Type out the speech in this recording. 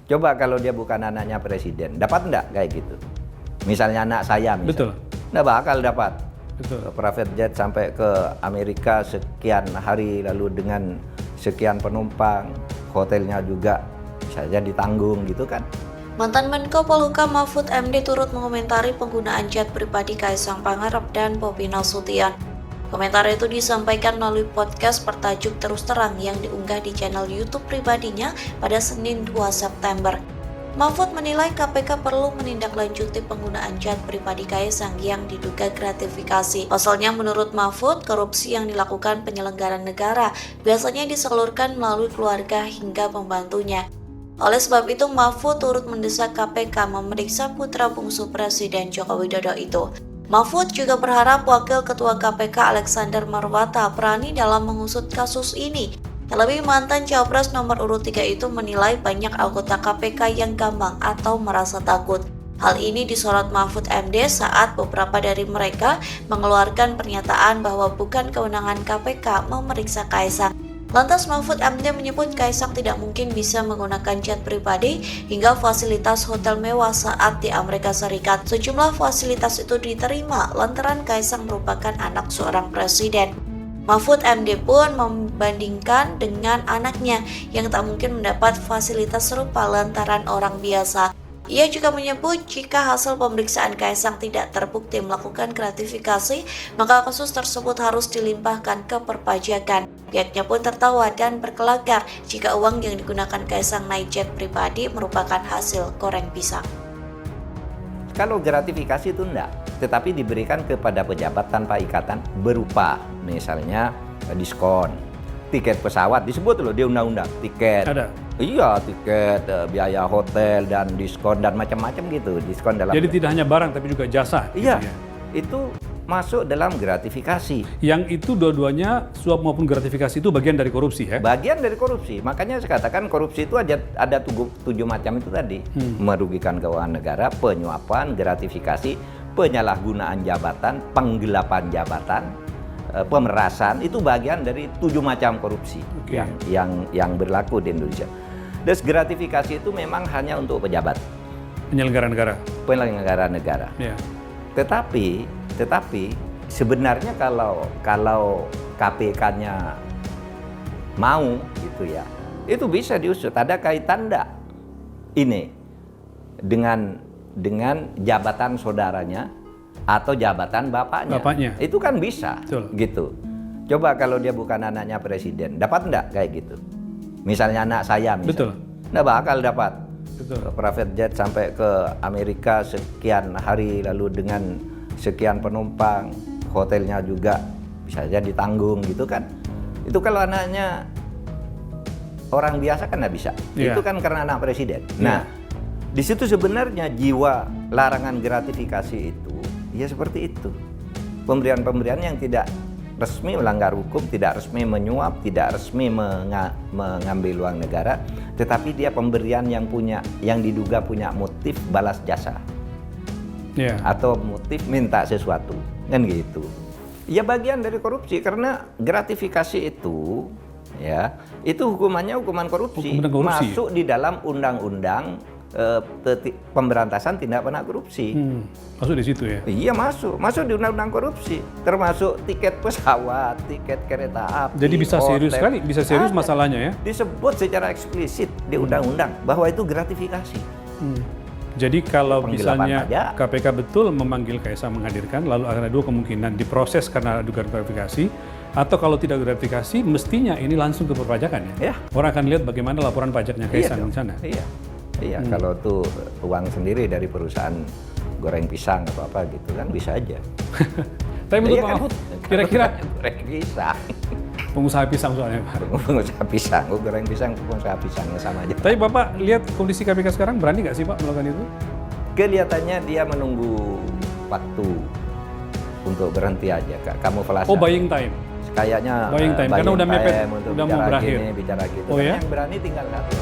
Coba kalau dia bukan anaknya presiden, dapat enggak kayak gitu? Misalnya anak saya, Betul. Enggak bakal dapat. Betul. Private jet sampai ke Amerika sekian hari, lalu dengan sekian penumpang, hotelnya juga saja ditanggung gitu kan. Mantan Menko Polhukam Mahfud MD turut mengomentari penggunaan jet pribadi Kaisang Pangarep dan Bobi Nasution. Komentar itu disampaikan melalui podcast bertajuk Terus Terang yang diunggah di channel YouTube pribadinya pada Senin 2 September. Mahfud menilai KPK perlu menindaklanjuti penggunaan jet pribadi Kaisang yang diduga gratifikasi. Pasalnya menurut Mahfud, korupsi yang dilakukan penyelenggara negara biasanya disalurkan melalui keluarga hingga pembantunya. Oleh sebab itu, Mahfud turut mendesak KPK memeriksa putra bungsu Presiden Joko Widodo itu. Mahfud juga berharap Wakil Ketua KPK Alexander Marwata berani dalam mengusut kasus ini. Terlebih mantan Cawapres nomor urut 3 itu menilai banyak anggota KPK yang gampang atau merasa takut. Hal ini disorot Mahfud MD saat beberapa dari mereka mengeluarkan pernyataan bahwa bukan kewenangan KPK memeriksa Kaisang. Lantas Mahfud MD menyebut Kaisang tidak mungkin bisa menggunakan jet pribadi hingga fasilitas hotel mewah saat di Amerika Serikat. Sejumlah fasilitas itu diterima lantaran Kaisang merupakan anak seorang presiden. Mahfud MD pun membandingkan dengan anaknya yang tak mungkin mendapat fasilitas serupa lantaran orang biasa. Ia juga menyebut jika hasil pemeriksaan Kaisang tidak terbukti melakukan gratifikasi, maka kasus tersebut harus dilimpahkan ke perpajakan. Pihaknya pun tertawa dan berkelakar jika uang yang digunakan Kaisang naik jet pribadi merupakan hasil goreng pisang. Kalau gratifikasi itu enggak, tetapi diberikan kepada pejabat tanpa ikatan berupa misalnya diskon, tiket pesawat disebut loh di undang-undang, tiket. Ada. Iya, tiket, biaya hotel dan diskon dan macam-macam gitu, diskon dalam. Jadi tidak hanya barang tapi juga jasa. Iya, gitu ya. itu masuk dalam gratifikasi. Yang itu dua-duanya suap maupun gratifikasi itu bagian dari korupsi ya? Bagian dari korupsi. Makanya saya katakan korupsi itu ada tujuh macam itu tadi. Merugikan keuangan negara, penyuapan, gratifikasi, penyalahgunaan jabatan, penggelapan jabatan, pemerasan, itu bagian dari 7 macam korupsi yang berlaku di Indonesia. Dan gratifikasi itu memang hanya untuk pejabat, Penyelenggara negara. penyelenggara negara. Ya. Tetapi sebenarnya kalau KPK-nya mau gitu ya, itu bisa diusut. Ada kaitan enggak ini dengan jabatan saudaranya atau jabatan bapaknya? Itu kan bisa. Betul. Gitu. Coba kalau dia bukan anaknya presiden, dapat enggak kayak gitu? Misalnya anak saya misalnya. Betul. Enggak bakal dapat. Betul. Private jet sampai ke Amerika sekian hari, lalu dengan sekian penumpang, hotelnya juga bisa saja ditanggung gitu kan. Itu kalau anaknya orang biasa kan nggak bisa. Itu kan karena anak presiden. Nah, di situ sebenarnya jiwa larangan gratifikasi itu ya seperti itu. Pemberian-pemberian yang tidak resmi melanggar hukum, tidak resmi menyuap, tidak resmi mengambil uang negara, tetapi dia pemberian yang diduga punya motif balas jasa. Atau motif minta sesuatu, kan gitu. Ya bagian dari korupsi, karena gratifikasi itu ya, itu hukumannya hukuman korupsi. Masuk di dalam undang-undang pemberantasan tindak pidana korupsi. Masuk di situ ya? Iya masuk di undang-undang korupsi, termasuk tiket pesawat, tiket kereta api. Jadi bisa serius sekali, bisa serius masalahnya ya? Disebut secara eksplisit di undang-undang bahwa itu gratifikasi. Jadi kalau Penggelapan misalnya KPK betul memanggil Kaisang menghadirkan, lalu akan ada 2 kemungkinan, diproses karena dugaan gratifikasi, atau kalau tidak gratifikasi, mestinya ini langsung ke perpajakan ya? Orang akan lihat bagaimana laporan pajaknya Kaisang di sana. Iya, kalau tuh uang sendiri dari perusahaan goreng pisang atau apa gitu kan bisa aja. Tapi menurut Pak Mahfud, kira-kira goreng pisang. Pengusaha pisang soalnya. Pengusaha pisang, goreng pisang, pengusaha pisangnya sama aja. Tapi Bapak lihat kondisi KPK sekarang, berani nggak sih Pak melakukan itu? Kelihatannya dia menunggu waktu untuk berhenti aja, kamuflase. Oh, buying time? Kayaknya buying time, karena udah mepet, udah mau berakhir. Bicara gitu. Oh ya? Yang berani tinggal satu.